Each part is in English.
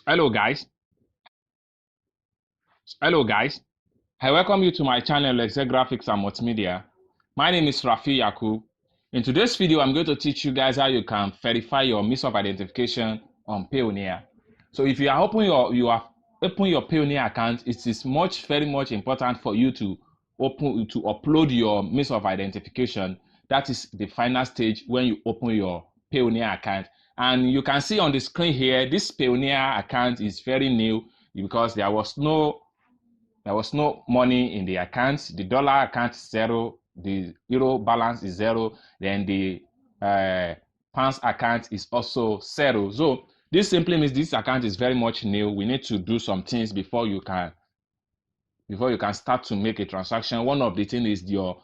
Hello guys. Hello guys. I welcome you to my channel Excel Graphics and Multimedia. My name is Rafi Yakub. In today's video, I'm going to teach you guys how you can verify your means of identification on Payoneer. So if you are open your Payoneer account, it is very much important for you to upload your means of identification. That is the final stage when you open your Payoneer account. And you can see on the screen here, this Payoneer account is very new because there was no money in the account. The dollar account is zero, the euro balance is zero, then the pounds account is also zero. So this simply means this account is very much new. We need to do some things before you can start to make a transaction. One of the things is your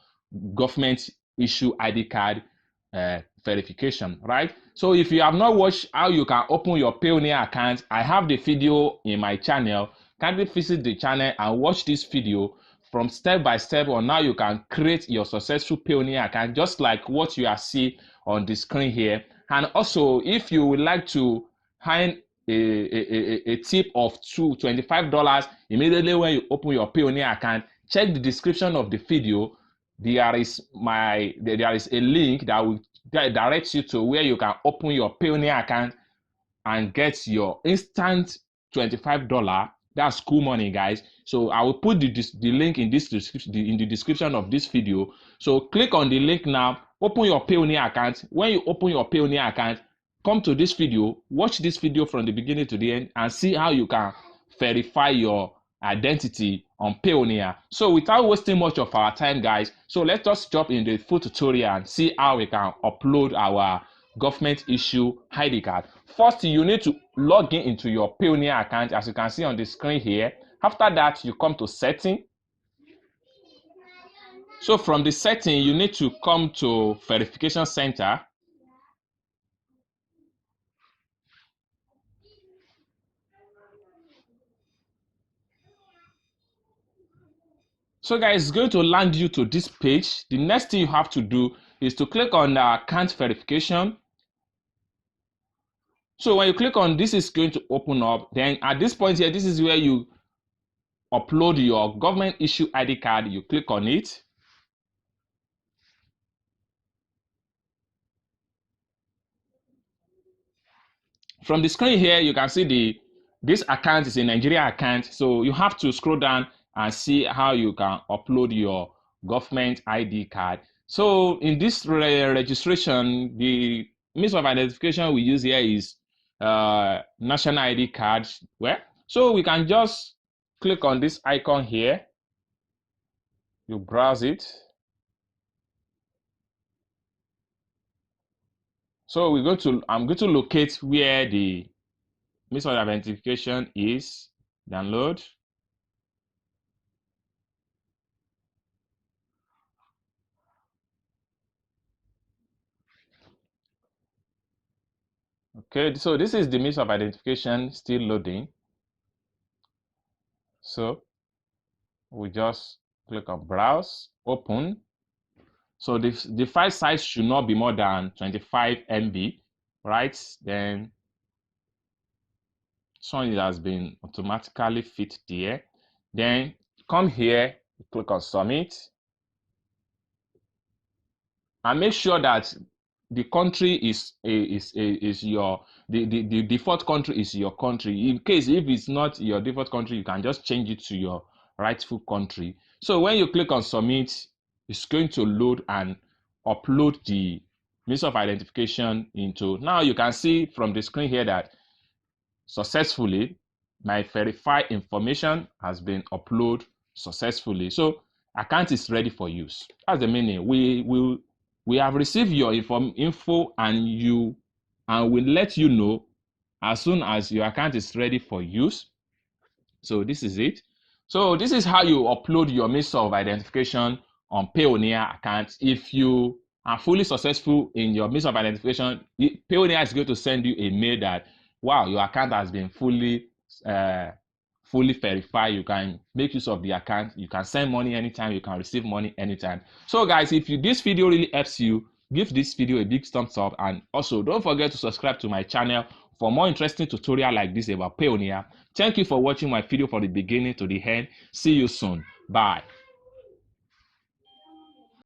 government issue ID card verification, right? So if you have not watched how you can open your Payoneer account, I have the video in my channel. Kindly visit the channel and watch this video from step by step on how you can create your successful Payoneer account, just like what you are seeing on the screen here. And also, if you would like to find a tip of $25 immediately when you open your Payoneer account, check the description of the video. There is a link that will direct you to where you can open your Payoneer account and get your instant $25. That's cool money, guys. So I will put the link in the description of this video. So click on the link now, open your Payoneer account. When you open your Payoneer account, come to this video, watch this video from the beginning to the end, and see how you can verify your identity on Payoneer. So without wasting much of our time, guys, so let us jump in the full tutorial and see how we can upload our government issue ID card. First, you need to log in into your Payoneer account, as you can see on the screen here. After that, you come to setting. So from the setting, you need to come to verification center. So guys, it's going to land you to this page. The next thing you have to do is to click on account verification. So when you click on this, is going to open up. Then at this point here, this is where you upload your government issue ID card. You click on it. From the screen here, you can see this account is a Nigeria account. So you have to scroll down and see how you can upload your government ID card. So in this registration, the means of identification we use here is national ID card. So we can just click on this icon here. You browse it. So I'm going to locate where the means of identification is. Download. Okay, so this is the means of identification, still loading. So we just click on browse, open. So the file size should not be more than 25 MB, right? Then it has been automatically fit there. Then come here, click on submit, and make sure that the country is your the default country is your country. In case if it's not your default country, you can just change it to your rightful country. So when you click on submit, it's going to load and upload the means of identification into. Now you can see from the screen here that successfully my verified information has been uploaded successfully. So account is ready for use. That's the meaning. We have received your info and we'll let you know as soon as your account is ready for use. So this is it. So this is how you upload your means of identification on Payoneer account. If you are fully successful in your means of identification, Payoneer is going to send you a mail that, wow, your account has been fully verified. You can make use of the account. You can send money anytime. You can receive money anytime. So guys, if this video really helps you, give this video a big thumbs up, and also don't forget to subscribe to my channel for more interesting tutorial like this about Payoneer. Thank you for watching my video from the beginning to the end. See you soon. Bye.